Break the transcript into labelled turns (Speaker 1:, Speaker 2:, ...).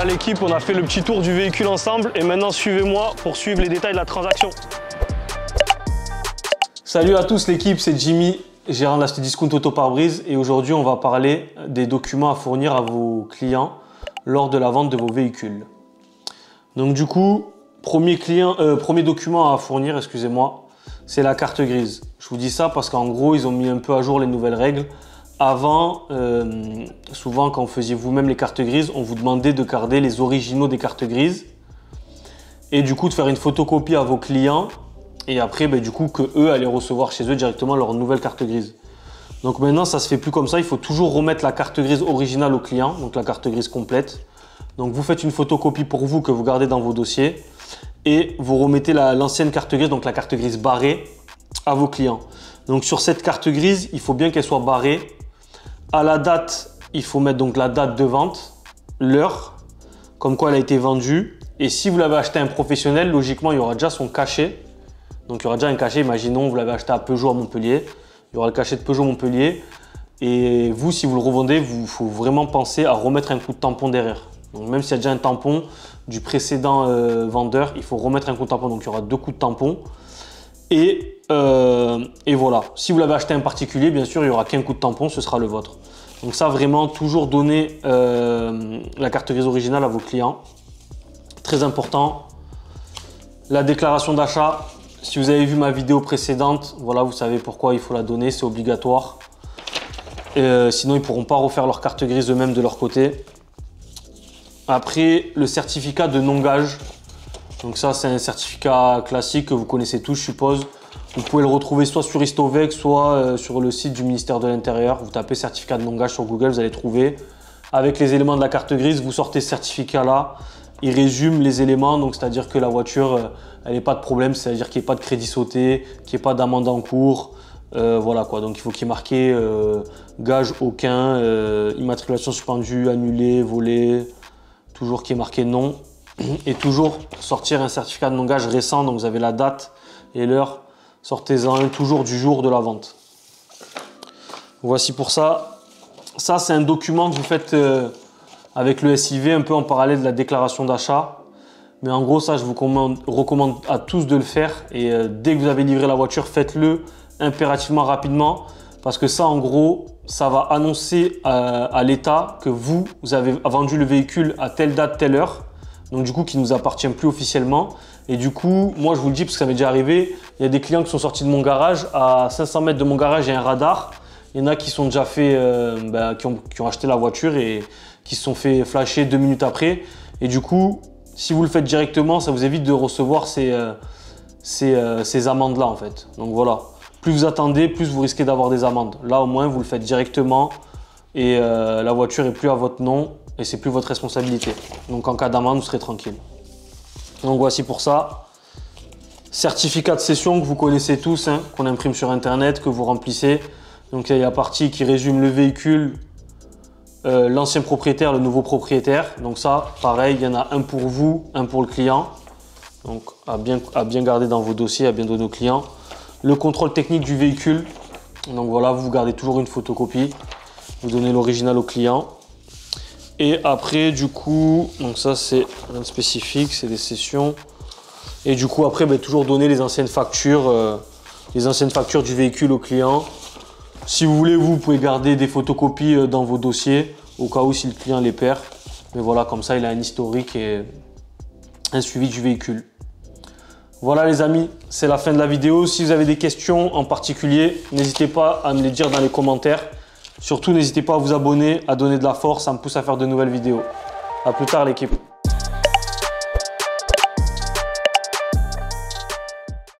Speaker 1: Voilà l'équipe, on a fait le petit tour du véhicule ensemble et maintenant suivez-moi pour suivre les détails de la transaction. Salut à tous l'équipe, c'est Jimmy, gérant de la Cdiscount Auto Pare-Brise et aujourd'hui on va parler des documents à fournir à vos clients lors de la vente de vos véhicules. Donc du coup, premier document à fournir, excusez-moi, c'est la carte grise. Je vous dis ça parce qu'en gros, ils ont mis un peu à jour les nouvelles règles. Avant, souvent quand vous faisiez vous-même les cartes grises, on vous demandait de garder les originaux des cartes grises et du coup de faire une photocopie à vos clients et après du coup que eux allaient recevoir chez eux directement leur nouvelle carte grise. Donc maintenant ça se fait plus comme ça, il faut toujours remettre la carte grise originale au client, donc la carte grise complète. Donc vous faites une photocopie pour vous que vous gardez dans vos dossiers et vous remettez l'ancienne carte grise, donc la carte grise barrée, à vos clients. Donc sur cette carte grise, il faut bien qu'elle soit barrée. À la date, il faut mettre donc la date de vente, l'heure, comme quoi elle a été vendue. Et si vous l'avez acheté à un professionnel, logiquement, il y aura déjà son cachet. Donc il y aura déjà un cachet. Imaginons, vous l'avez acheté à Peugeot à Montpellier. Il y aura le cachet de Peugeot Montpellier. Et vous, si vous le revendez, il faut vraiment penser à remettre un coup de tampon derrière. Donc même s'il y a déjà un tampon du précédent vendeur, il faut remettre un coup de tampon. Donc il y aura 2 coups de tampon. Et voilà, si vous l'avez acheté à un particulier, bien sûr, il n'y aura qu'un coup de tampon, ce sera le vôtre. Donc ça, vraiment, toujours donner la carte grise originale à vos clients. Très important. La déclaration d'achat, si vous avez vu ma vidéo précédente, voilà, vous savez pourquoi il faut la donner, c'est obligatoire. Sinon, ils ne pourront pas refaire leur carte grise eux-mêmes de leur côté. Après, le certificat de non-gage. Donc ça, c'est un certificat classique que vous connaissez tous, je suppose. Vous pouvez le retrouver soit sur Istovec, soit sur le site du ministère de l'Intérieur. Vous tapez certificat de non-gage sur Google, vous allez trouver. Avec les éléments de la carte grise, vous sortez ce certificat-là. Il résume les éléments, donc c'est-à-dire que la voiture, elle n'est pas de problème, c'est-à-dire qu'il n'y ait pas de crédit sauté, qu'il n'y ait pas d'amende en cours. Voilà quoi, donc il faut qu'il y ait marqué gage aucun, immatriculation suspendue, annulée, volée, toujours qu'il y ait marqué non. Et toujours sortir un certificat de non-gage récent, donc vous avez la date et l'heure, sortez-en un toujours du jour de la vente. Voici pour ça. Ça, c'est un document que vous faites avec le SIV, un peu en parallèle de la déclaration d'achat. Mais en gros, ça, je vous recommande à tous de le faire. Et dès que vous avez livré la voiture, faites-le impérativement rapidement. Parce que ça, en gros, ça va annoncer à l'État que vous avez vendu le véhicule à telle date, telle heure. Donc du coup qui ne nous appartient plus officiellement. Et du coup, moi je vous le dis parce que ça m'est déjà arrivé, il y a des clients qui sont sortis de mon garage, à 500 mètres de mon garage il y a un radar. Il y en a qui sont déjà fait, qui ont acheté la voiture et qui se sont fait flasher 2 minutes après. Et du coup, si vous le faites directement, ça vous évite de recevoir ces amendes-là en fait. Donc voilà, plus vous attendez, plus vous risquez d'avoir des amendes. Là au moins, vous le faites directement et la voiture est plus à votre nom. Et c'est plus votre responsabilité. Donc en cas d'amende, vous serez tranquille. Donc voici pour ça. Certificat de cession que vous connaissez tous, hein, qu'on imprime sur internet, que vous remplissez. Donc il y a la partie qui résume le véhicule, l'ancien propriétaire, le nouveau propriétaire. Donc ça, pareil, il y en a un pour vous, un pour le client. Donc à bien garder dans vos dossiers, à bien donner aux clients. Le contrôle technique du véhicule. Donc voilà, vous gardez toujours une photocopie. Vous donnez l'original au client. Et après, du coup, donc ça c'est un spécifique, c'est des sessions. Et du coup, après, toujours donner les anciennes factures du véhicule au client. Si vous voulez, vous pouvez garder des photocopies dans vos dossiers, au cas où si le client les perd. Mais voilà, comme ça, il a un historique et un suivi du véhicule. Voilà les amis, c'est la fin de la vidéo. Si vous avez des questions en particulier, n'hésitez pas à me les dire dans les commentaires. Surtout, n'hésitez pas à vous abonner, à donner de la force, ça me pousse à faire de nouvelles vidéos. À plus tard l'équipe.